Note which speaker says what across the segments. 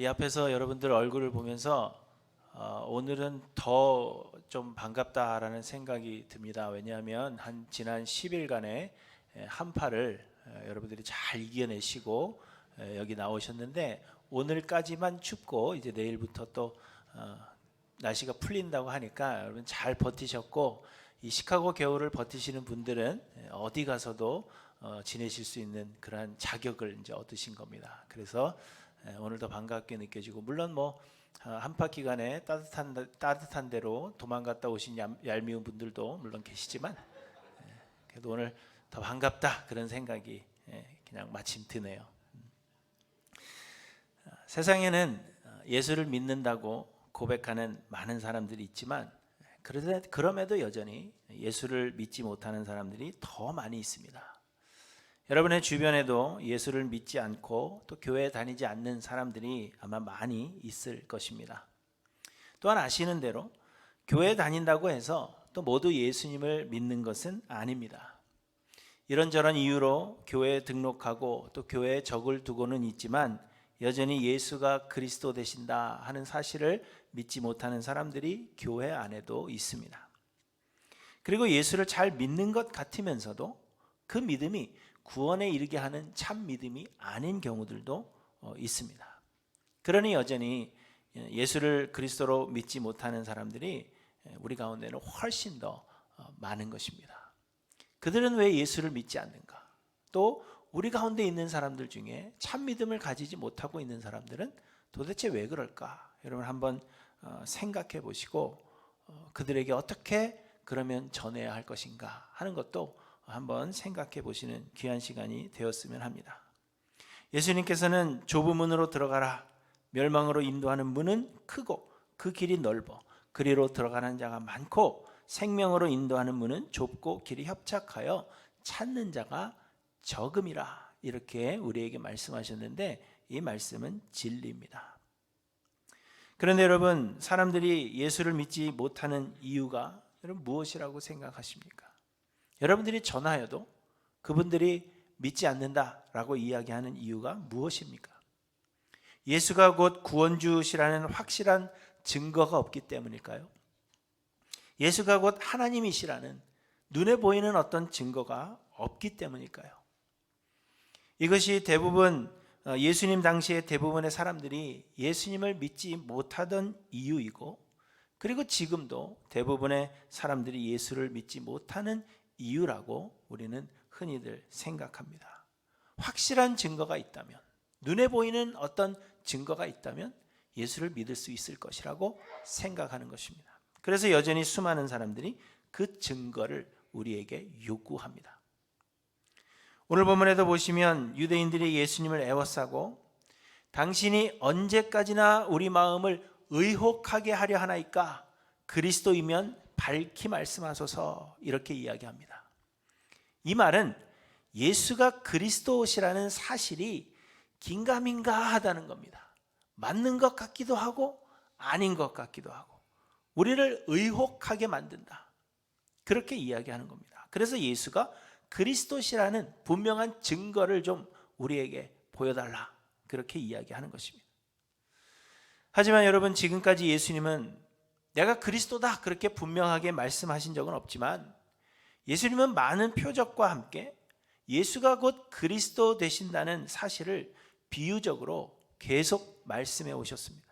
Speaker 1: 이 앞에서 여러분들 얼굴을 보면서 오늘은 더 좀 반갑다라는 생각이 듭니다. 왜냐하면 지난 10일간의 한파를 여러분들이 잘 이겨내시고 여기 나오셨는데, 오늘까지만 춥고 이제 내일부터 또 날씨가 풀린다고 하니까 여러분 잘 버티셨고, 이 시카고 겨울을 버티시는 분들은 어디 가서도 지내실 수 있는 그러한 자격을 이제 얻으신 겁니다. 그래서 오늘도 반갑게 느껴지고, 물론 뭐 한파 기간에 따뜻한 데로 도망갔다 오신 얄미운 분들도 물론 계시지만, 그래도 오늘 더 반갑다 그런 생각이 그냥 마침 드네요. 세상에는 예수를 믿는다고 고백하는 많은 사람들이 있지만, 그럼에도 여전히 예수를 믿지 못하는 사람들이 더 많이 있습니다. 여러분의 주변에도 예수를 믿지 않고 또 교회에 다니지 않는 사람들이 아마 많이 있을 것입니다. 또한 아시는 대로 교회에 다닌다고 해서 또 모두 예수님을 믿는 것은 아닙니다. 이런저런 이유로 교회에 등록하고 또 교회에 적을 두고는 있지만, 여전히 예수가 그리스도 되신다 하는 사실을 믿지 못하는 사람들이 교회 안에도 있습니다. 그리고 예수를 잘 믿는 것 같으면서도 그 믿음이 구원에 이르게 하는 참 믿음이 아닌 경우들도 있습니다. 그러니 여전히 예수를 그리스도로 믿지 못하는 사람들이 우리 가운데는 훨씬 더 많은 것입니다. 그들은 왜 예수를 믿지 않는가? 또 우리 가운데 있는 사람들 중에 참 믿음을 가지지 못하고 있는 사람들은 도대체 왜 그럴까? 여러분 한번 생각해 보시고, 그들에게 어떻게 그러면 전해야 할 것인가 하는 것도 한번 생각해 보시는 귀한 시간이 되었으면 합니다. 예수님께서는 좁은 문으로 들어가라, 멸망으로 인도하는 문은 크고 그 길이 넓어 그리로 들어가는 자가 많고, 생명으로 인도하는 문은 좁고 길이 협착하여 찾는 자가 적음이라, 이렇게 우리에게 말씀하셨는데, 이 말씀은 진리입니다. 그런데 여러분, 사람들이 예수를 믿지 못하는 이유가 여러분 무엇이라고 생각하십니까? 여러분들이 전하여도 그분들이 믿지 않는다라고 이야기하는 이유가 무엇입니까? 예수가 곧 구원주시라는 확실한 증거가 없기 때문일까요? 예수가 곧 하나님이시라는 눈에 보이는 어떤 증거가 없기 때문일까요? 이것이 대부분 예수님 당시에 대부분의 사람들이 예수님을 믿지 못하던 이유이고, 그리고 지금도 대부분의 사람들이 예수를 믿지 못하는 이유라고 우리는 흔히들 생각합니다. 확실한 증거가 있다면, 눈에 보이는 어떤 증거가 있다면 예수를 믿을 수 있을 것이라고 생각하는 것입니다. 그래서 여전히 수많은 사람들이 그 증거를 우리에게 요구합니다. 오늘 본문에도 보시면 유대인들이 예수님을 애워싸고, 당신이 언제까지나 우리 마음을 의혹하게 하려 하나이까? 그리스도이면 밝히 말씀하소서, 이렇게 이야기합니다. 이 말은 예수가 그리스도시라는 사실이 긴가민가 하다는 겁니다. 맞는 것 같기도 하고 아닌 것 같기도 하고, 우리를 의혹하게 만든다, 그렇게 이야기하는 겁니다. 그래서 예수가 그리스도시라는 분명한 증거를 좀 우리에게 보여달라, 그렇게 이야기하는 것입니다. 하지만 여러분, 지금까지 예수님은 내가 그리스도다 그렇게 분명하게 말씀하신 적은 없지만, 예수님은 많은 표적과 함께 예수가 곧 그리스도 되신다는 사실을 비유적으로 계속 말씀해 오셨습니다.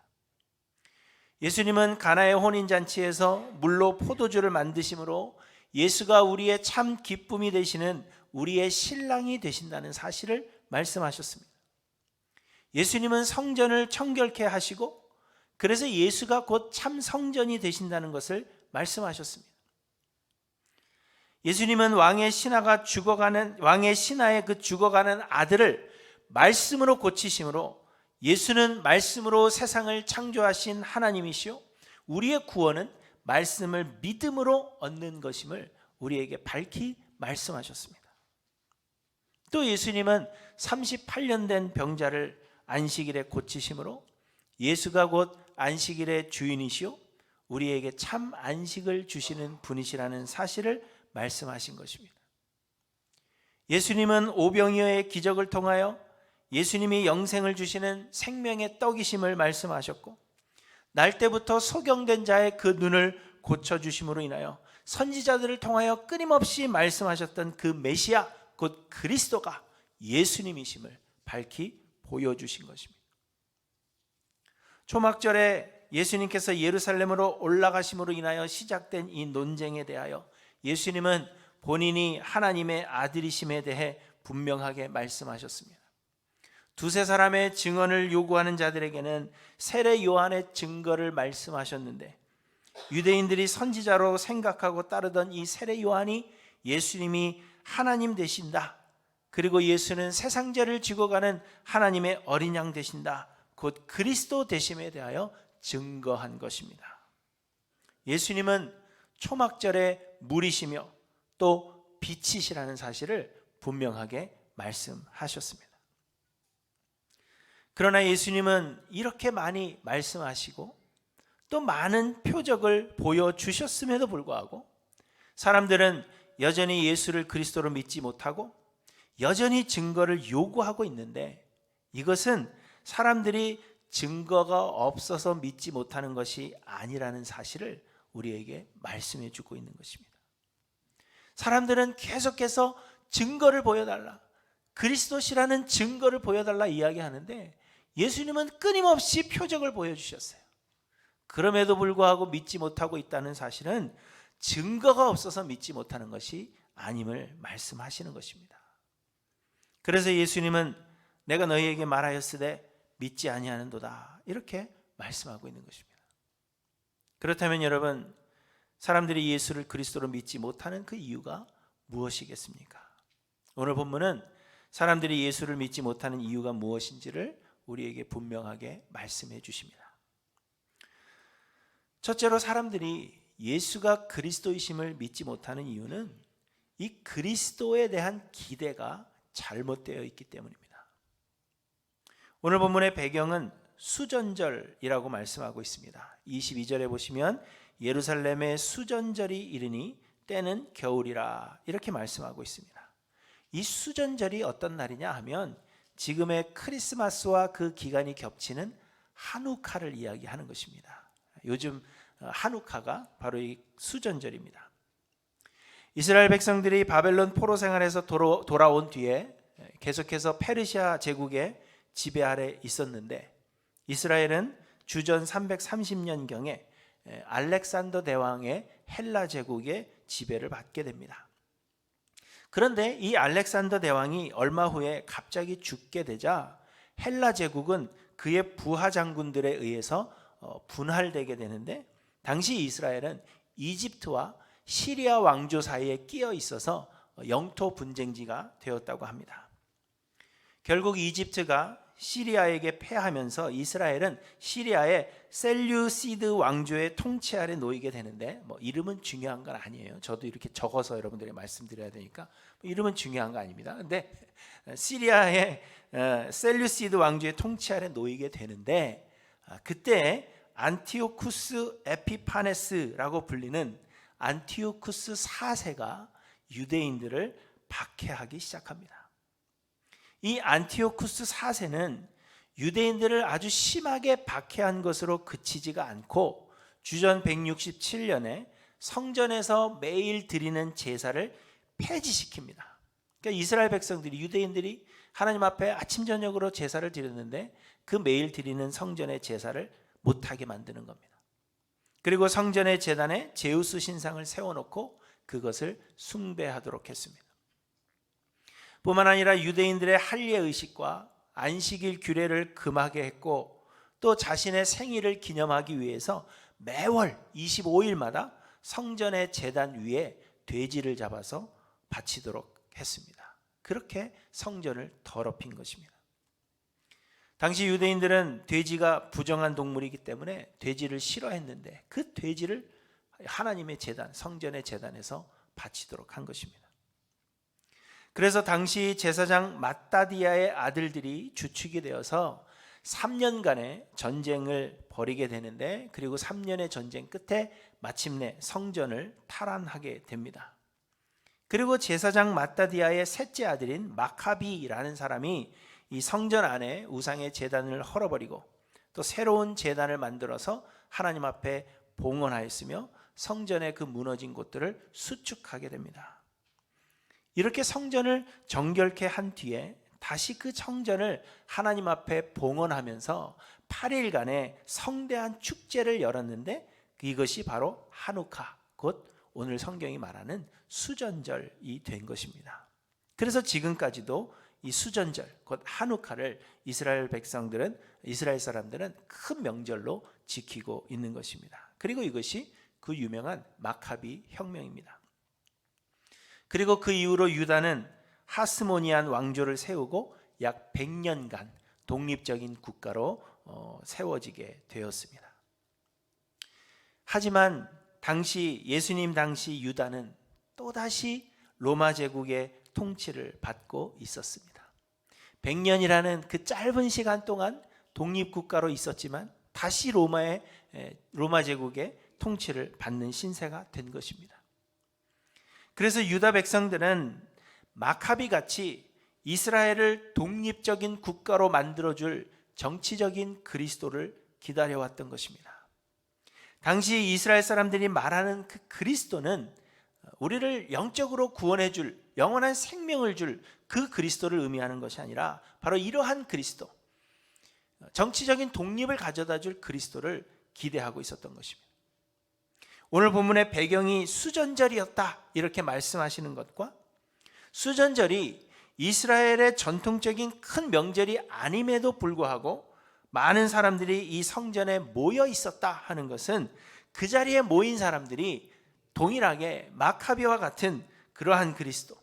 Speaker 1: 예수님은 가나의 혼인잔치에서 물로 포도주를 만드심으로 예수가 우리의 참 기쁨이 되시는 우리의 신랑이 되신다는 사실을 말씀하셨습니다. 예수님은 성전을 청결케 하시고, 그래서 예수가 곧 참 성전이 되신다는 것을 말씀하셨습니다. 예수님은 왕의 신하의 그 죽어가는 아들을 말씀으로 고치심으로, 예수는 말씀으로 세상을 창조하신 하나님이시요, 우리의 구원은 말씀을 믿음으로 얻는 것임을 우리에게 밝히 말씀하셨습니다. 또 예수님은 38년 된 병자를 안식일에 고치심으로, 예수가 곧 안식일의 주인이시요, 우리에게 참 안식을 주시는 분이시라는 사실을 말씀하신 것입니다. 예수님은 오병이어의 기적을 통하여 예수님이 영생을 주시는 생명의 떡이심을 말씀하셨고, 날 때부터 소경된 자의 그 눈을 고쳐주심으로 인하여 선지자들을 통하여 끊임없이 말씀하셨던 그 메시아 곧 그리스도가 예수님이심을 밝히 보여주신 것입니다. 초막절에 예수님께서 예루살렘으로 올라가심으로 인하여 시작된 이 논쟁에 대하여 예수님은 본인이 하나님의 아들이심에 대해 분명하게 말씀하셨습니다. 두세 사람의 증언을 요구하는 자들에게는 세례 요한의 증거를 말씀하셨는데, 유대인들이 선지자로 생각하고 따르던 이 세례 요한이 예수님이 하나님 되신다, 그리고 예수는 세상 죄를 지고 가는 하나님의 어린 양 되신다, 곧 그리스도 되심에 대하여 증거한 것입니다. 예수님은 초막절의 물이시며 또 빛이시라는 사실을 분명하게 말씀하셨습니다. 그러나 예수님은 이렇게 많이 말씀하시고 또 많은 표적을 보여주셨음에도 불구하고 사람들은 여전히 예수를 그리스도로 믿지 못하고 여전히 증거를 요구하고 있는데, 이것은 사람들이 증거가 없어서 믿지 못하는 것이 아니라는 사실을 우리에게 말씀해 주고 있는 것입니다. 사람들은 계속해서 증거를 보여달라, 그리스도시라는 증거를 보여달라 이야기하는데, 예수님은 끊임없이 표적을 보여주셨어요. 그럼에도 불구하고 믿지 못하고 있다는 사실은 증거가 없어서 믿지 못하는 것이 아님을 말씀하시는 것입니다. 그래서 예수님은 내가 너희에게 말하였으되 믿지 아니하는도다, 이렇게 말씀하고 있는 것입니다. 그렇다면 여러분, 사람들이 예수를 그리스도로 믿지 못하는 그 이유가 무엇이겠습니까? 오늘 본문은 사람들이 예수를 믿지 못하는 이유가 무엇인지를 우리에게 분명하게 말씀해 주십니다. 첫째로 사람들이 예수가 그리스도이심을 믿지 못하는 이유는 이 그리스도에 대한 기대가 잘못되어 있기 때문입니다. 오늘 본문의 배경은 수전절이라고 말씀하고 있습니다. 22절에 보시면 예루살렘의 수전절이 이르니 때는 겨울이라, 이렇게 말씀하고 있습니다. 이 수전절이 어떤 날이냐 하면 지금의 크리스마스와 그 기간이 겹치는 한우카를 이야기하는 것입니다. 요즘 한우카가 바로 이 수전절입니다. 이스라엘 백성들이 바벨론 포로 생활에서 돌아온 뒤에 계속해서 페르시아 제국의 지배 아래 있었는데, 이스라엘은 주전 330년경에 알렉산더 대왕의 헬라 제국의 지배를 받게 됩니다. 그런데 이 알렉산더 대왕이 얼마 후에 갑자기 죽게 되자 헬라 제국은 그의 부하 장군들에 의해서 분할되게 되는데, 당시 이스라엘은 이집트와 시리아 왕조 사이에 끼어 있어서 영토 분쟁지가 되었다고 합니다. 결국 이집트가 시리아에게 패하면서 이스라엘은 시리아의 셀류시드 왕조의 통치 아래 놓이게 되는데, 이름은 중요한 건 아니에요. 저도 이렇게 적어서 여러분들에게 말씀드려야 되니까 이름은 중요한 거 아닙니다. 근데 시리아의 셀류시드 왕조의 통치 아래 놓이게 되는데, 그때 안티오쿠스 에피파네스라고 불리는 안티오쿠스 4세가 유대인들을 박해하기 시작합니다. 이 안티오쿠스 4세는 유대인들을 아주 심하게 박해한 것으로 그치지가 않고 주전 167년에 성전에서 매일 드리는 제사를 폐지시킵니다. 그러니까 이스라엘 백성들이, 유대인들이 하나님 앞에 아침 저녁으로 제사를 드렸는데 그 매일 드리는 성전의 제사를 못하게 만드는 겁니다. 그리고 성전의 제단에 제우스 신상을 세워놓고 그것을 숭배하도록 했습니다. 뿐만 아니라 유대인들의 할례의식과 안식일 규례를 금하게 했고, 또 자신의 생일을 기념하기 위해서 매월 25일마다 성전의 제단 위에 돼지를 잡아서 바치도록 했습니다. 그렇게 성전을 더럽힌 것입니다. 당시 유대인들은 돼지가 부정한 동물이기 때문에 돼지를 싫어했는데 그 돼지를 하나님의 제단, 성전의 제단에서 바치도록 한 것입니다. 그래서 당시 제사장 마따디아의 아들들이 주축이 되어서 3년간의 전쟁을 벌이게 되는데, 그리고 3년의 전쟁 끝에 마침내 성전을 탈환하게 됩니다. 그리고 제사장 마따디아의 셋째 아들인 마카비라는 사람이 이 성전 안에 우상의 제단을 헐어버리고 또 새로운 제단을 만들어서 하나님 앞에 봉헌하였으며 성전의 그 무너진 곳들을 수축하게 됩니다. 이렇게 성전을 정결케 한 뒤에 다시 그 성전을 하나님 앞에 봉헌하면서 8일간의 성대한 축제를 열었는데 이것이 바로 하누카, 곧 오늘 성경이 말하는 수전절이 된 것입니다. 그래서 지금까지도 이 수전절, 곧 하누카를 이스라엘 사람들은 큰 명절로 지키고 있는 것입니다. 그리고 이것이 그 유명한 마카비 혁명입니다. 그리고 그 이후로 유다는 하스모니안 왕조를 세우고 약 100년간 독립적인 국가로 세워지게 되었습니다. 하지만 예수님 당시 유다는 또다시 로마 제국의 통치를 받고 있었습니다. 100년이라는 그 짧은 시간 동안 독립국가로 있었지만 다시 로마 제국의 통치를 받는 신세가 된 것입니다. 그래서 유다 백성들은 마카비 같이 이스라엘을 독립적인 국가로 만들어줄 정치적인 그리스도를 기다려왔던 것입니다. 당시 이스라엘 사람들이 말하는 그 그리스도는 우리를 영적으로 구원해줄, 영원한 생명을 줄 그 그리스도를 의미하는 것이 아니라 바로 이러한 그리스도, 정치적인 독립을 가져다줄 그리스도를 기대하고 있었던 것입니다. 오늘 본문의 배경이 수전절이었다 이렇게 말씀하시는 것과 수전절이 이스라엘의 전통적인 큰 명절이 아님에도 불구하고 많은 사람들이 이 성전에 모여 있었다 하는 것은 그 자리에 모인 사람들이 동일하게 마카비와 같은 그러한 그리스도,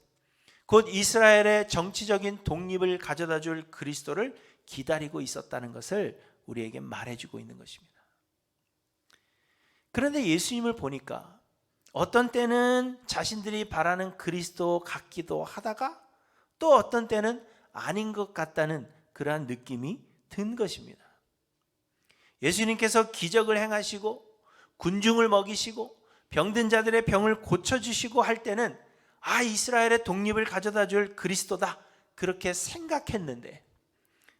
Speaker 1: 곧 이스라엘의 정치적인 독립을 가져다 줄 그리스도를 기다리고 있었다는 것을 우리에게 말해주고 있는 것입니다. 그런데 예수님을 보니까 어떤 때는 자신들이 바라는 그리스도 같기도 하다가 또 어떤 때는 아닌 것 같다는 그러한 느낌이 든 것입니다. 예수님께서 기적을 행하시고 군중을 먹이시고 병든 자들의 병을 고쳐주시고 할 때는 이스라엘의 독립을 가져다 줄 그리스도다 그렇게 생각했는데,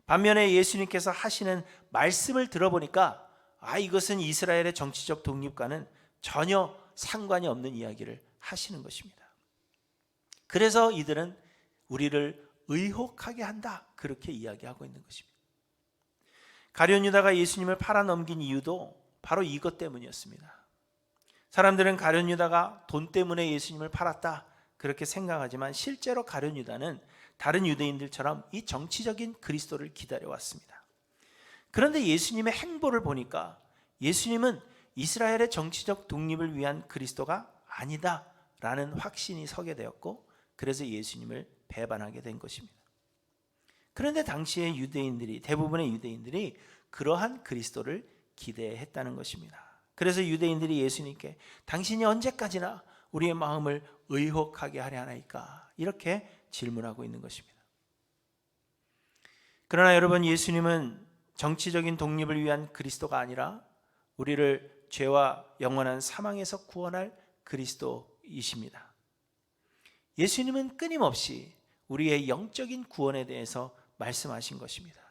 Speaker 1: 반면에 예수님께서 하시는 말씀을 들어보니까 이것은 이스라엘의 정치적 독립과는 전혀 상관이 없는 이야기를 하시는 것입니다. 그래서 이들은 우리를 의혹하게 한다 그렇게 이야기하고 있는 것입니다. 가룟 유다가 예수님을 팔아넘긴 이유도 바로 이것 때문이었습니다. 사람들은 가룟 유다가 돈 때문에 예수님을 팔았다 그렇게 생각하지만 실제로 가룟 유다는 다른 유대인들처럼 이 정치적인 그리스도를 기다려왔습니다. 그런데 예수님의 행보를 보니까 예수님은 이스라엘의 정치적 독립을 위한 그리스도가 아니다라는 확신이 서게 되었고, 그래서 예수님을 배반하게 된 것입니다. 그런데 당시의 대부분의 유대인들이 그러한 그리스도를 기대했다는 것입니다. 그래서 유대인들이 예수님께 당신이 언제까지나 우리의 마음을 의혹하게 하려 하나이까 이렇게 질문하고 있는 것입니다. 그러나 여러분, 예수님은 정치적인 독립을 위한 그리스도가 아니라 우리를 죄와 영원한 사망에서 구원할 그리스도이십니다. 예수님은 끊임없이 우리의 영적인 구원에 대해서 말씀하신 것입니다.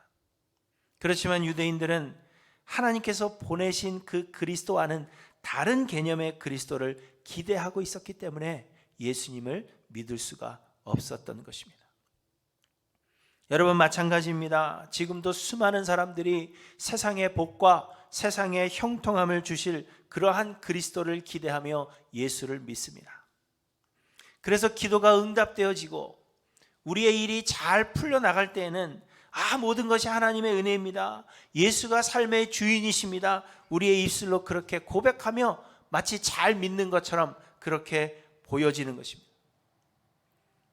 Speaker 1: 그렇지만 유대인들은 하나님께서 보내신 그 그리스도와는 다른 개념의 그리스도를 기대하고 있었기 때문에 예수님을 믿을 수가 없었던 것입니다. 여러분, 마찬가지입니다. 지금도 수많은 사람들이 세상의 복과 세상의 형통함을 주실 그러한 그리스도를 기대하며 예수를 믿습니다. 그래서 기도가 응답되어지고 우리의 일이 잘 풀려나갈 때에는 모든 것이 하나님의 은혜입니다, 예수가 삶의 주인이십니다, 우리의 입술로 그렇게 고백하며 마치 잘 믿는 것처럼 그렇게 보여지는 것입니다.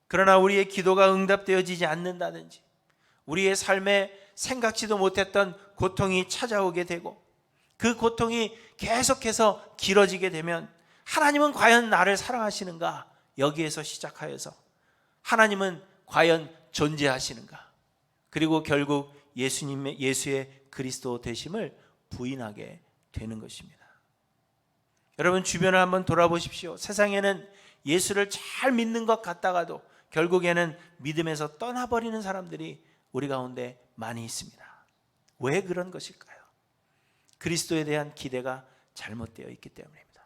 Speaker 1: 그러나 우리의 기도가 응답되어지지 않는다든지 우리의 삶에 생각지도 못했던 고통이 찾아오게 되고 그 고통이 계속해서 길어지게 되면 하나님은 과연 나를 사랑하시는가? 여기에서 시작하여서 하나님은 과연 존재하시는가? 그리고 결국 예수의 그리스도 되심을 부인하게 되는 것입니다. 여러분, 주변을 한번 돌아보십시오. 세상에는 예수를 잘 믿는 것 같다가도 결국에는 믿음에서 떠나버리는 사람들이 우리 가운데 많이 있습니다. 왜 그런 것일까요? 그리스도에 대한 기대가 잘못되어 있기 때문입니다.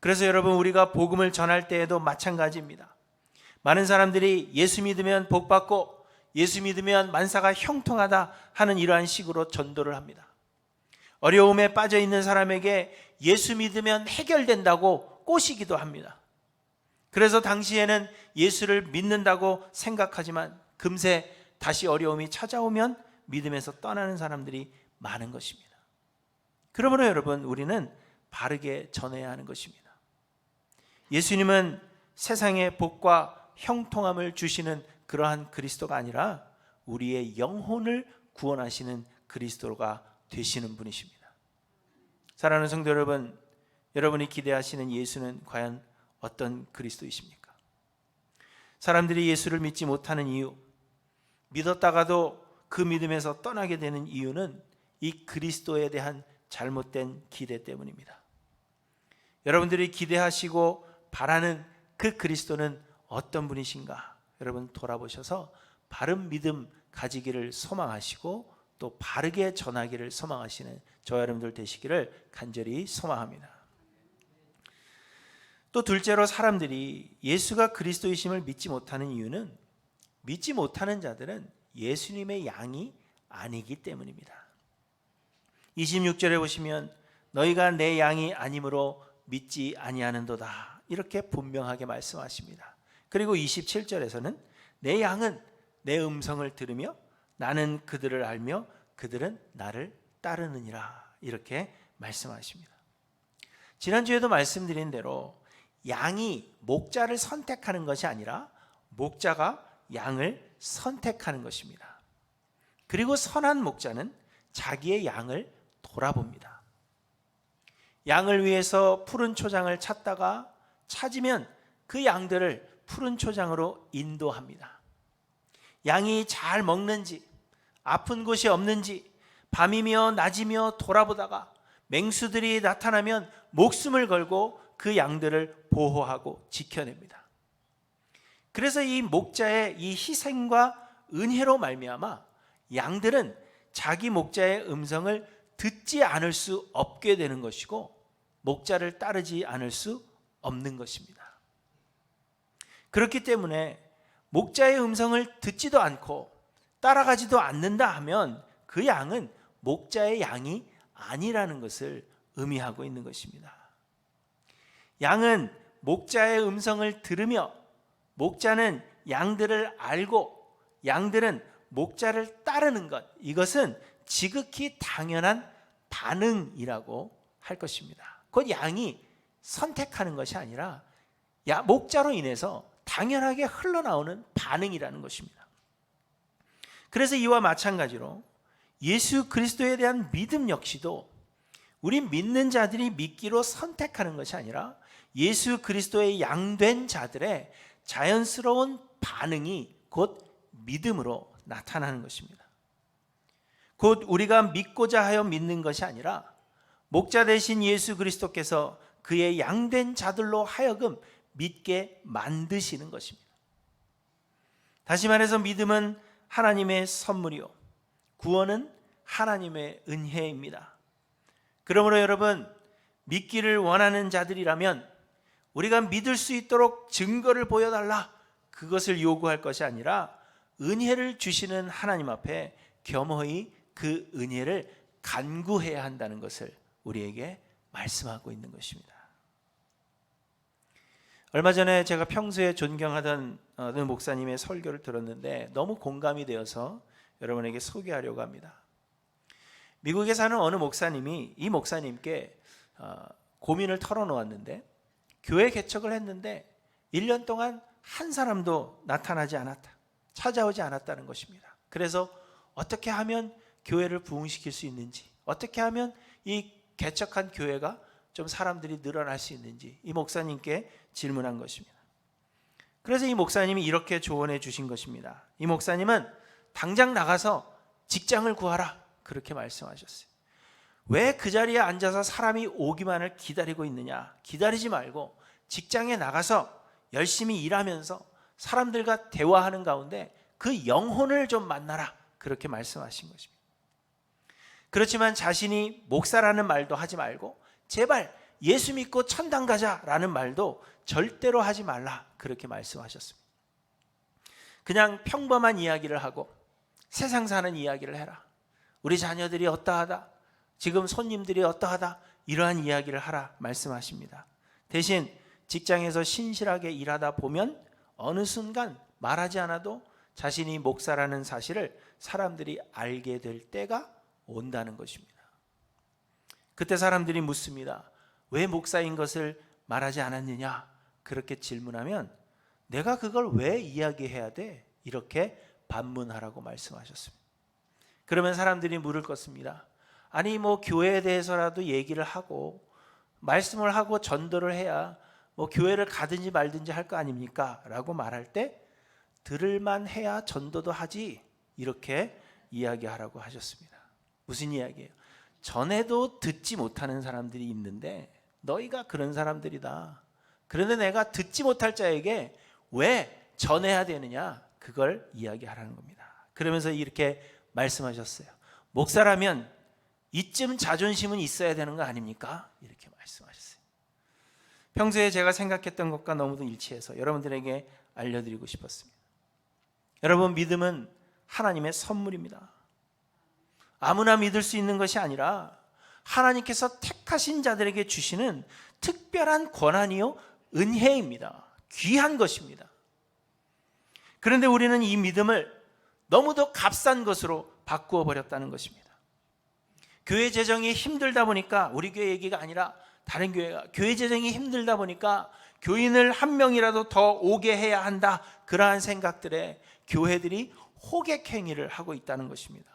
Speaker 1: 그래서 여러분, 우리가 복음을 전할 때에도 마찬가지입니다. 많은 사람들이 예수 믿으면 복받고 예수 믿으면 만사가 형통하다 하는 이러한 식으로 전도를 합니다. 어려움에 빠져 있는 사람에게 예수 믿으면 해결된다고 꼬시기도 합니다. 그래서 당시에는 예수를 믿는다고 생각하지만 금세 다시 어려움이 찾아오면 믿음에서 떠나는 사람들이 많은 것입니다. 그러므로 여러분, 우리는 바르게 전해야 하는 것입니다. 예수님은 세상의 복과 형통함을 주시는 그러한 그리스도가 아니라 우리의 영혼을 구원하시는 그리스도가 되시는 분이십니다. 사랑하는 성도 여러분, 여러분이 기대하시는 예수는 과연 어떤 그리스도이십니까? 사람들이 예수를 믿지 못하는 이유, 믿었다가도 그 믿음에서 떠나게 되는 이유는 이 그리스도에 대한 잘못된 기대 때문입니다. 여러분들이 기대하시고 바라는 그 그리스도는 어떤 분이신가? 여러분 돌아보셔서 바른 믿음 가지기를 소망하시고 또 바르게 전하기를 소망하시는 저와 여러분들 되시기를 간절히 소망합니다. 또 둘째로, 사람들이 예수가 그리스도이심을 믿지 못하는 이유는 믿지 못하는 자들은 예수님의 양이 아니기 때문입니다. 26절에 보시면 너희가 내 양이 아니므로 믿지 아니하는도다, 이렇게 분명하게 말씀하십니다. 그리고 27절에서는 내 양은 내 음성을 들으며 나는 그들을 알며 그들은 나를 따르느니라, 이렇게 말씀하십니다. 지난주에도 말씀드린 대로 양이 목자를 선택하는 것이 아니라 목자가 양을 선택하는 것입니다. 그리고 선한 목자는 자기의 양을 돌아봅니다. 양을 위해서 푸른 초장을 찾다가 찾으면 그 양들을 푸른 초장으로 인도합니다. 양이 잘 먹는지, 아픈 곳이 없는지 밤이며 낮이며 돌아보다가 맹수들이 나타나면 목숨을 걸고 그 양들을 보호하고 지켜냅니다. 그래서 이 목자의 이 희생과 은혜로 말미암아 양들은 자기 목자의 음성을 듣지 않을 수 없게 되는 것이고 목자를 따르지 않을 수 없는 것입니다. 그렇기 때문에 목자의 음성을 듣지도 않고 따라가지도 않는다 하면 그 양은 목자의 양이 아니라는 것을 의미하고 있는 것입니다. 양은 목자의 음성을 들으며 목자는 양들을 알고 양들은 목자를 따르는 것, 이것은 지극히 당연한 반응이라고 할 것입니다. 곧 양이 선택하는 것이 아니라 목자로 인해서 당연하게 흘러나오는 반응이라는 것입니다. 그래서 이와 마찬가지로 예수 그리스도에 대한 믿음 역시도 우리 믿는 자들이 믿기로 선택하는 것이 아니라 예수 그리스도의 양된 자들의 자연스러운 반응이 곧 믿음으로 나타나는 것입니다. 곧 우리가 믿고자 하여 믿는 것이 아니라 목자 되신 예수 그리스도께서 그의 양된 자들로 하여금 믿게 만드시는 것입니다. 다시 말해서 믿음은 하나님의 선물이요, 구원은 하나님의 은혜입니다. 그러므로 여러분, 믿기를 원하는 자들이라면 우리가 믿을 수 있도록 증거를 보여달라, 그것을 요구할 것이 아니라 은혜를 주시는 하나님 앞에 겸허히 그 은혜를 간구해야 한다는 것을 우리에게 말씀하고 있는 것입니다. 얼마 전에 제가 평소에 존경하던 어느 목사님의 설교를 들었는데 너무 공감이 되어서 여러분에게 소개하려고 합니다. 미국에 사는 어느 목사님이 이 목사님께 고민을 털어놓았는데 교회 개척을 했는데 1년 동안 한 사람도 나타나지 않았다, 찾아오지 않았다는 것입니다. 그래서 어떻게 하면 교회를 부흥시킬 수 있는지, 어떻게 하면 이 개척한 교회가 좀 사람들이 늘어날 수 있는지 이 목사님께 질문한 것입니다. 그래서 이 목사님이 이렇게 조언해 주신 것입니다. 이 목사님은 당장 나가서 직장을 구하라, 그렇게 말씀하셨어요. 왜 그 자리에 앉아서 사람이 오기만을 기다리고 있느냐? 기다리지 말고 직장에 나가서 열심히 일하면서 사람들과 대화하는 가운데 그 영혼을 좀 만나라, 그렇게 말씀하신 것입니다. 그렇지만 자신이 목사라는 말도 하지 말고 제발 예수 믿고 천당 가자라는 말도 절대로 하지 말라, 그렇게 말씀하셨습니다. 그냥 평범한 이야기를 하고 세상 사는 이야기를 해라. 우리 자녀들이 어떠하다, 지금 손님들이 어떠하다, 이러한 이야기를 하라 말씀하십니다. 대신 직장에서 신실하게 일하다 보면 어느 순간 말하지 않아도 자신이 목사라는 사실을 사람들이 알게 될 때가 온다는 것입니다. 그때 사람들이 묻습니다. 왜 목사인 것을 말하지 않았느냐? 그렇게 질문하면 내가 그걸 왜 이야기해야 돼? 이렇게 반문하라고 말씀하셨습니다. 그러면 사람들이 물을 것입니다. 아니 교회에 대해서라도 얘기를 하고 말씀을 하고 전도를 해야 교회를 가든지 말든지 할 거 아닙니까? 라고 말할 때 들을만 해야 전도도 하지, 이렇게 이야기하라고 하셨습니다. 무슨 이야기예요? 전에도 듣지 못하는 사람들이 있는데 너희가 그런 사람들이다. 그런데 내가 듣지 못할 자에게 왜 전해야 되느냐? 그걸 이야기하라는 겁니다. 그러면서 이렇게 말씀하셨어요. 목사라면 이쯤 자존심은 있어야 되는 거 아닙니까? 이렇게 말씀하셨어요. 평소에 제가 생각했던 것과 너무도 일치해서 여러분들에게 알려드리고 싶었습니다. 여러분, 믿음은 하나님의 선물입니다. 아무나 믿을 수 있는 것이 아니라 하나님께서 택하신 자들에게 주시는 특별한 권한이요 은혜입니다. 귀한 것입니다. 그런데 우리는 이 믿음을 너무도 값싼 것으로 바꾸어 버렸다는 것입니다. 교회 재정이 힘들다 보니까, 우리 교회 얘기가 아니라 다른 교회가 교회 재정이 힘들다 보니까 교인을 한 명이라도 더 오게 해야 한다, 그러한 생각들에 교회들이 호객행위를 하고 있다는 것입니다.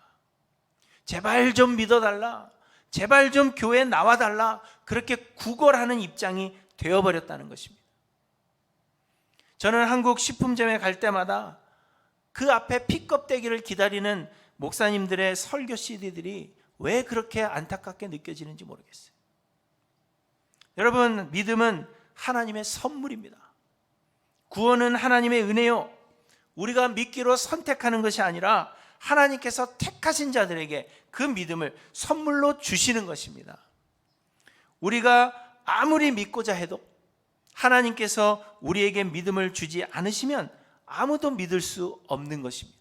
Speaker 1: 제발 좀 믿어달라, 제발 좀 교회에 나와달라, 그렇게 구걸하는 입장이 되어버렸다는 것입니다. 저는 한국 식품점에 갈 때마다 그 앞에 픽업되기를 기다리는 목사님들의 설교 CD들이 왜 그렇게 안타깝게 느껴지는지 모르겠어요. 여러분, 믿음은 하나님의 선물입니다. 구원은 하나님의 은혜요, 우리가 믿기로 선택하는 것이 아니라 하나님께서 택하신 자들에게 그 믿음을 선물로 주시는 것입니다. 우리가 아무리 믿고자 해도 하나님께서 우리에게 믿음을 주지 않으시면 아무도 믿을 수 없는 것입니다.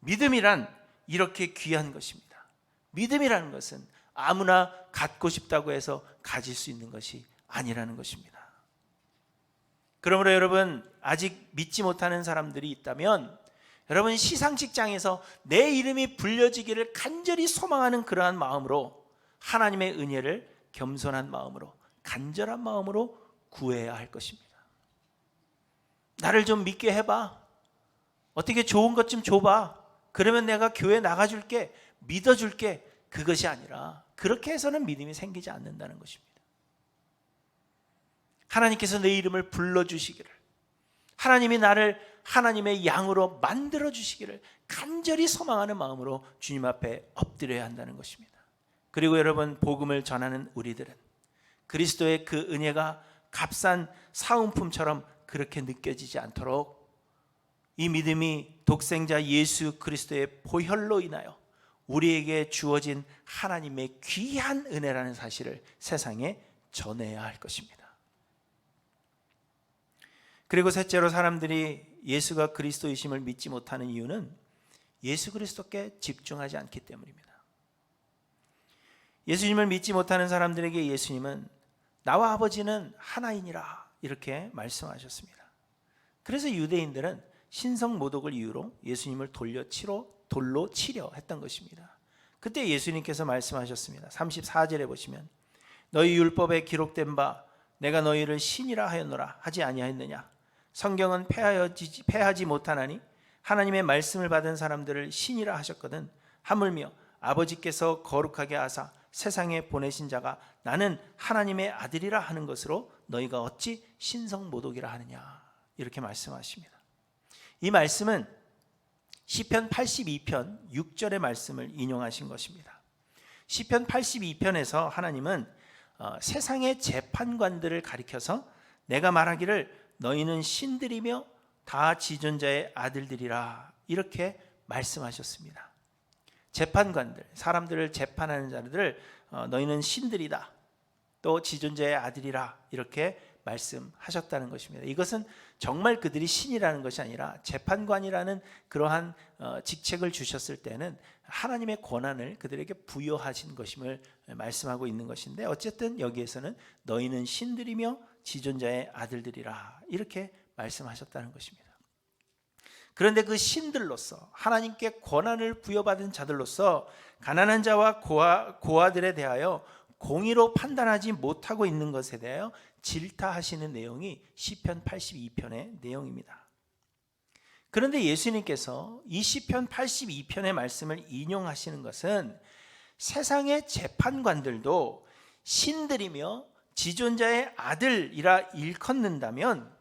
Speaker 1: 믿음이란 이렇게 귀한 것입니다. 믿음이라는 것은 아무나 갖고 싶다고 해서 가질 수 있는 것이 아니라는 것입니다. 그러므로 여러분, 아직 믿지 못하는 사람들이 있다면 여러분, 시상식장에서 내 이름이 불려지기를 간절히 소망하는 그러한 마음으로, 하나님의 은혜를 겸손한 마음으로, 간절한 마음으로 구해야 할 것입니다. 나를 좀 믿게 해봐, 어떻게 좋은 것 좀 줘봐, 그러면 내가 교회 나가줄게, 믿어줄게, 그것이 아니라 그렇게 해서는 믿음이 생기지 않는다는 것입니다. 하나님께서 내 이름을 불러주시기를, 하나님이 나를 하나님의 양으로 만들어주시기를 간절히 소망하는 마음으로 주님 앞에 엎드려야 한다는 것입니다. 그리고 여러분, 복음을 전하는 우리들은 그리스도의 그 은혜가 값싼 사은품처럼 그렇게 느껴지지 않도록 이 믿음이 독생자 예수 그리스도의 보혈로 인하여 우리에게 주어진 하나님의 귀한 은혜라는 사실을 세상에 전해야 할 것입니다. 그리고 셋째로, 사람들이 예수가 그리스도이심을 믿지 못하는 이유는 예수 그리스도께 집중하지 않기 때문입니다. 예수님을 믿지 못하는 사람들에게 예수님은 나와 아버지는 하나이니라, 이렇게 말씀하셨습니다. 그래서 유대인들은 신성 모독을 이유로 예수님을 돌로 치려 했던 것입니다. 그때 예수님께서 말씀하셨습니다. 34절에 보시면, 너희 율법에 기록된 바 내가 너희를 신이라 하였노라 하지 아니하였느냐? 성경은 패하지 못하나니 하나님의 말씀을 받은 사람들을 신이라 하셨거든. 하물며 아버지께서 거룩하게 하사 세상에 보내신 자가 나는 하나님의 아들이라 하는 것으로 너희가 어찌 신성 모독이라 하느냐, 이렇게 말씀하십니다. 이 말씀은 시편 82편 6절의 말씀을 인용하신 것입니다. 시편 82편에서 하나님은 세상의 재판관들을 가리켜서 내가 말하기를 너희는 신들이며 다 지존자의 아들들이라, 이렇게 말씀하셨습니다. 재판관들, 사람들을 재판하는 자들을 너희는 신들이다, 또 지존자의 아들이라, 이렇게 말씀하셨다는 것입니다. 이것은 정말 그들이 신이라는 것이 아니라 재판관이라는 그러한 직책을 주셨을 때는 하나님의 권한을 그들에게 부여하신 것임을 말씀하고 있는 것인데, 어쨌든 여기에서는 너희는 신들이며 지존자의 아들들이라, 이렇게 말씀하셨다는 것입니다. 그런데 그 신들로서, 하나님께 권한을 부여받은 자들로서 가난한 자와 고아들에 대하여 공의로 판단하지 못하고 있는 것에 대하여 질타하시는 내용이 시편 82편의 내용입니다. 그런데 예수님께서 이 시편 82편의 말씀을 인용하시는 것은 세상의 재판관들도 신들이며 지존자의 아들이라 일컫는다면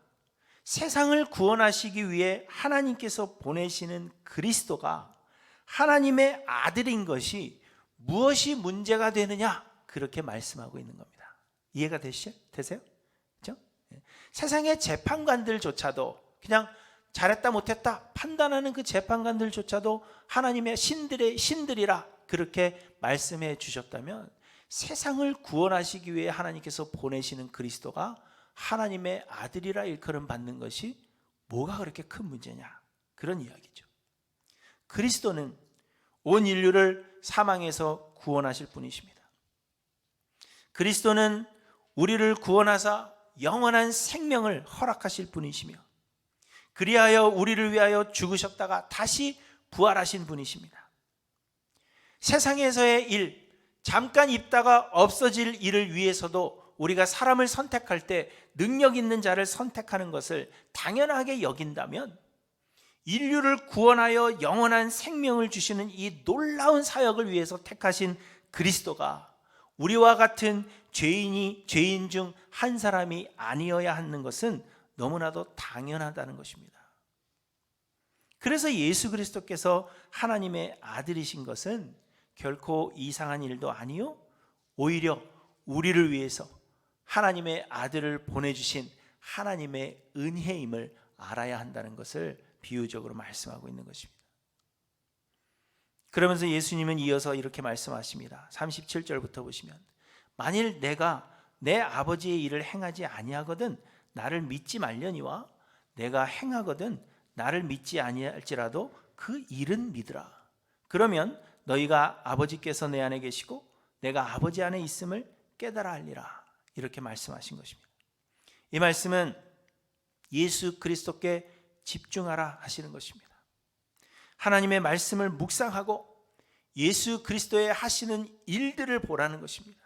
Speaker 1: 세상을 구원하시기 위해 하나님께서 보내시는 그리스도가 하나님의 아들인 것이 무엇이 문제가 되느냐, 그렇게 말씀하고 있는 겁니다. 이해가 되세요? 그렇죠? 세상의 재판관들조차도, 그냥 잘했다 못했다 판단하는 그 재판관들조차도 하나님의 신들이라 그렇게 말씀해 주셨다면, 세상을 구원하시기 위해 하나님께서 보내시는 그리스도가 하나님의 아들이라 일컬음 받는 것이 뭐가 그렇게 큰 문제냐, 그런 이야기죠. 그리스도는 온 인류를 사망에서 구원하실 분이십니다. 그리스도는 우리를 구원하사 영원한 생명을 허락하실 분이시며, 그리하여 우리를 위하여 죽으셨다가 다시 부활하신 분이십니다. 세상에서의 일, 잠깐 있다가 없어질 일을 위해서도 우리가 사람을 선택할 때 능력 있는 자를 선택하는 것을 당연하게 여긴다면, 인류를 구원하여 영원한 생명을 주시는 이 놀라운 사역을 위해서 택하신 그리스도가 우리와 같은 죄인 중 한 사람이 아니어야 하는 것은 너무나도 당연하다는 것입니다. 그래서 예수 그리스도께서 하나님의 아들이신 것은 결코 이상한 일도 아니요, 오히려 우리를 위해서 하나님의 아들을 보내주신 하나님의 은혜임을 알아야 한다는 것을 비유적으로 말씀하고 있는 것입니다. 그러면서 예수님은 이어서 이렇게 말씀하십니다. 37절부터 보시면, 만일 내가 내 아버지의 일을 행하지 아니하거든 나를 믿지 말려니와 내가 행하거든 나를 믿지 아니할지라도 그 일은 믿으라. 그러면 너희가 아버지께서 내 안에 계시고 내가 아버지 안에 있음을 깨달아 알리라. 이렇게 말씀하신 것입니다. 이 말씀은 예수 그리스도께 집중하라 하시는 것입니다. 하나님의 말씀을 묵상하고 예수 그리스도의 하시는 일들을 보라는 것입니다.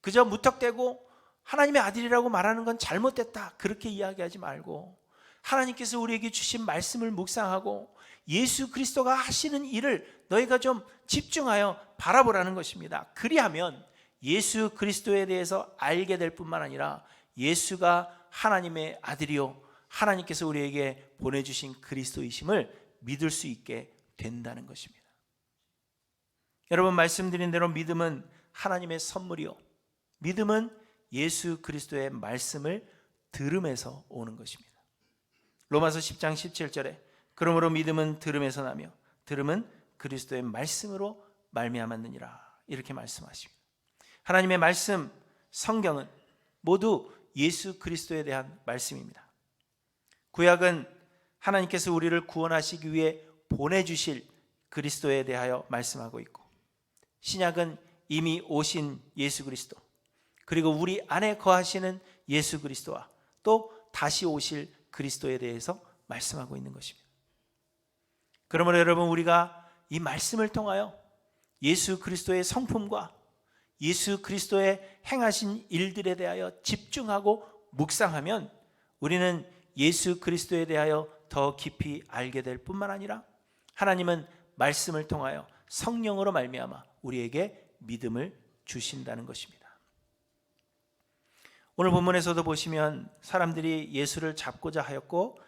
Speaker 1: 그저 무턱대고 하나님의 아들이라고 말하는 건 잘못됐다, 그렇게 이야기하지 말고 하나님께서 우리에게 주신 말씀을 묵상하고 예수 그리스도가 하시는 일을 너희가 좀 집중하여 바라보라는 것입니다. 그리하면 예수 그리스도에 대해서 알게 될 뿐만 아니라 예수가 하나님의 아들이요 하나님께서 우리에게 보내주신 그리스도이심을 믿을 수 있게 된다는 것입니다. 여러분, 말씀드린 대로 믿음은 하나님의 선물이요, 믿음은 예수 그리스도의 말씀을 들음에서 오는 것입니다. 로마서 10장 17절에 그러므로 믿음은 들음에서 나며 들음은 그리스도의 말씀으로 말미암았느니라, 이렇게 말씀하십니다. 하나님의 말씀, 성경은 모두 예수 그리스도에 대한 말씀입니다. 구약은 하나님께서 우리를 구원하시기 위해 보내주실 그리스도에 대하여 말씀하고 있고, 신약은 이미 오신 예수 그리스도, 그리고 우리 안에 거하시는 예수 그리스도와 또 다시 오실 그리스도에 대해서 말씀하고 있는 것입니다. 그러므로 여러분, 우리가 이 말씀을 통하여 예수 그리스도의 성품과 예수 그리스도의 행하신 일들에 대하여 집중하고 묵상하면 우리는 예수 그리스도에 대하여 더 깊이 알게 될 뿐만 아니라 하나님은 말씀을 통하여 성령으로 말미암아 우리에게 믿음을 주신다는 것입니다. 오늘 본문에서도 보시면 사람들이 예수를 잡고자 하였고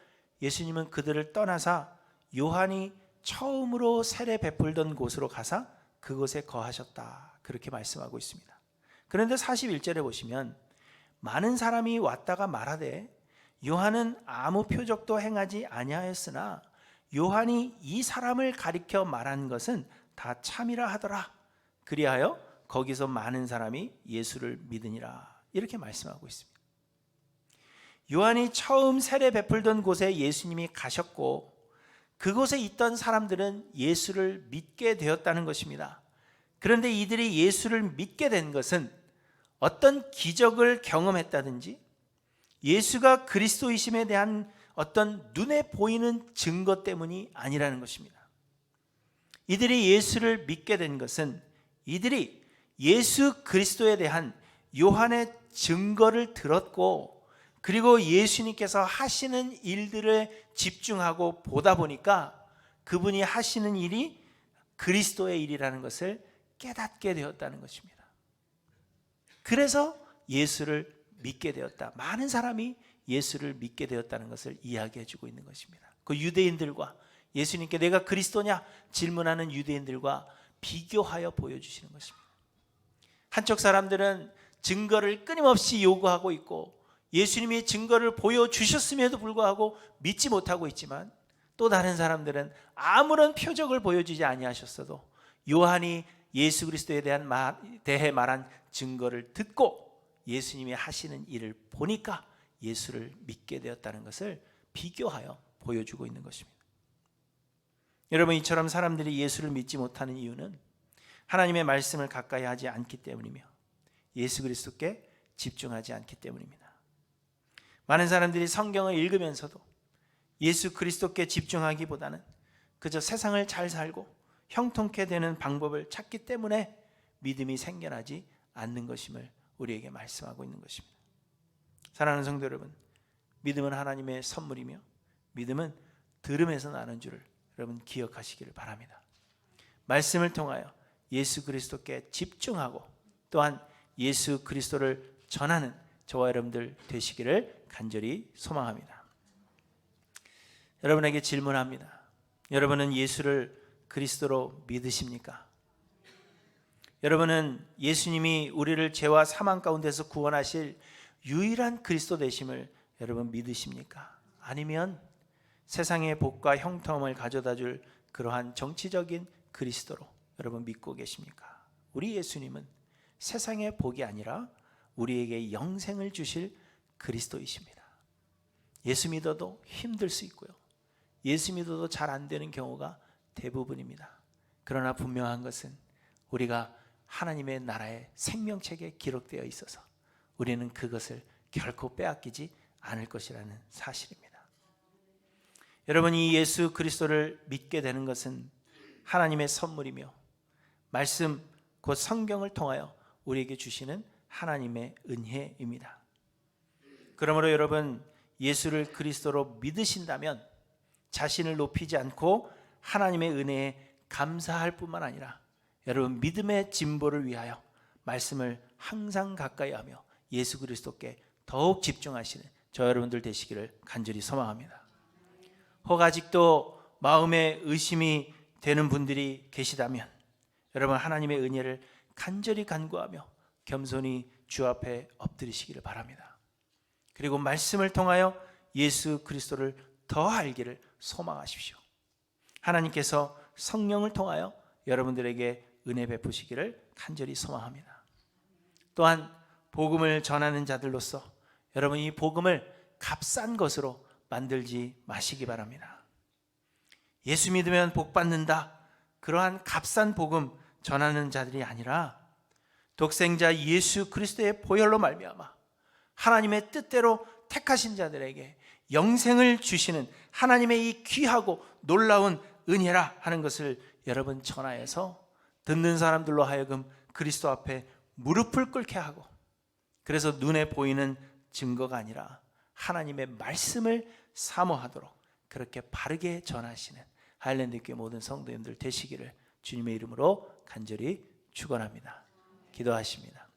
Speaker 1: 예수님은 그들을 떠나사 요한이 처음으로 세례 베풀던 곳으로 가사 그곳에 거하셨다, 그렇게 말씀하고 있습니다. 그런데 41절에 보시면 많은 사람이 왔다가 말하되 요한은 아무 표적도 행하지 아니하였으나 요한이 이 사람을 가리켜 말한 것은 다 참이라 하더라. 그리하여 거기서 많은 사람이 예수를 믿으니라. 이렇게 말씀하고 있습니다. 요한이 처음 세례 베풀던 곳에 예수님이 가셨고 그곳에 있던 사람들은 예수를 믿게 되었다는 것입니다. 그런데 이들이 예수를 믿게 된 것은 어떤 기적을 경험했다든지 예수가 그리스도이심에 대한 어떤 눈에 보이는 증거 때문이 아니라는 것입니다. 이들이 예수를 믿게 된 것은 이들이 예수 그리스도에 대한 요한의 증거를 들었고 그리고 예수님께서 하시는 일들에 집중하고 보다 보니까 그분이 하시는 일이 그리스도의 일이라는 것을 깨닫게 되었다는 것입니다. 그래서 예수를 믿게 되었다. 많은 사람이 예수를 믿게 되었다는 것을 이야기해 주고 있는 것입니다. 그 유대인들과 예수님께 내가 그리스도냐 질문하는 유대인들과 비교하여 보여주시는 것입니다. 한쪽 사람들은 증거를 끊임없이 요구하고 있고 예수님이 증거를 보여주셨음에도 불구하고 믿지 못하고 있지만 또 다른 사람들은 아무런 표적을 보여주지 아니하셨어도 요한이 예수 그리스도에 대해 말한 증거를 듣고 예수님이 하시는 일을 보니까 예수를 믿게 되었다는 것을 비교하여 보여주고 있는 것입니다. 여러분, 이처럼 사람들이 예수를 믿지 못하는 이유는 하나님의 말씀을 가까이 하지 않기 때문이며 예수 그리스도께 집중하지 않기 때문입니다. 많은 사람들이 성경을 읽으면서도 예수 그리스도께 집중하기보다는 그저 세상을 잘 살고 형통케 되는 방법을 찾기 때문에 믿음이 생겨나지 않는 것임을 우리에게 말씀하고 있는 것입니다. 사랑하는 성도 여러분, 믿음은 하나님의 선물이며 믿음은 들음에서 나는 줄을 여러분 기억하시기를 바랍니다. 말씀을 통하여 예수 그리스도께 집중하고 또한 예수 그리스도를 전하는 저와 여러분들 되시기를 간절히 소망합니다. 여러분에게 질문합니다. 여러분은 예수를 그리스도로 믿으십니까? 여러분은 예수님이 우리를 죄와 사망 가운데서 구원하실 유일한 그리스도 되심을 여러분 믿으십니까? 아니면 세상의 복과 형통함을 가져다 줄 그러한 정치적인 그리스도로 여러분 믿고 계십니까? 우리 예수님은 세상의 복이 아니라 우리에게 영생을 주실 그리스도이십니다. 예수 믿어도 힘들 수 있고요. 예수 믿어도 잘 안 되는 경우가 대부분입니다. 그러나 분명한 것은 우리가 하나님의 나라의 생명책에 기록되어 있어서 우리는 그것을 결코 빼앗기지 않을 것이라는 사실입니다. 여러분, 이 예수 그리스도를 믿게 되는 것은 하나님의 선물이며 말씀 곧 성경을 통하여 우리에게 주시는 하나님의 은혜입니다. 그러므로 여러분, 예수를 그리스도로 믿으신다면 자신을 높이지 않고 하나님의 은혜에 감사할 뿐만 아니라 여러분 믿음의 진보를 위하여 말씀을 항상 가까이 하며 예수 그리스도께 더욱 집중하시는 저 여러분들 되시기를 간절히 소망합니다. 혹 아직도 마음에 의심이 되는 분들이 계시다면 여러분 하나님의 은혜를 간절히 간구하며 겸손히 주 앞에 엎드리시기를 바랍니다. 그리고 말씀을 통하여 예수 그리스도를 더 알기를 소망하십시오. 하나님께서 성령을 통하여 여러분들에게 은혜 베푸시기를 간절히 소망합니다. 또한 복음을 전하는 자들로서 여러분 이 복음을 값싼 것으로 만들지 마시기 바랍니다. 예수 믿으면 복 받는다, 그러한 값싼 복음 전하는 자들이 아니라 독생자 예수 그리스도의 보혈로 말미암아 하나님의 뜻대로 택하신 자들에게 영생을 주시는 하나님의 이 귀하고 놀라운 은혜라 하는 것을 여러분 전하여서 듣는 사람들로 하여금 그리스도 앞에 무릎을 꿇게 하고, 그래서 눈에 보이는 증거가 아니라 하나님의 말씀을 사모하도록 그렇게 바르게 전하시는 하일랜드 교회 모든 성도님들 되시기를 주님의 이름으로 간절히 축원합니다. 기도하십니다.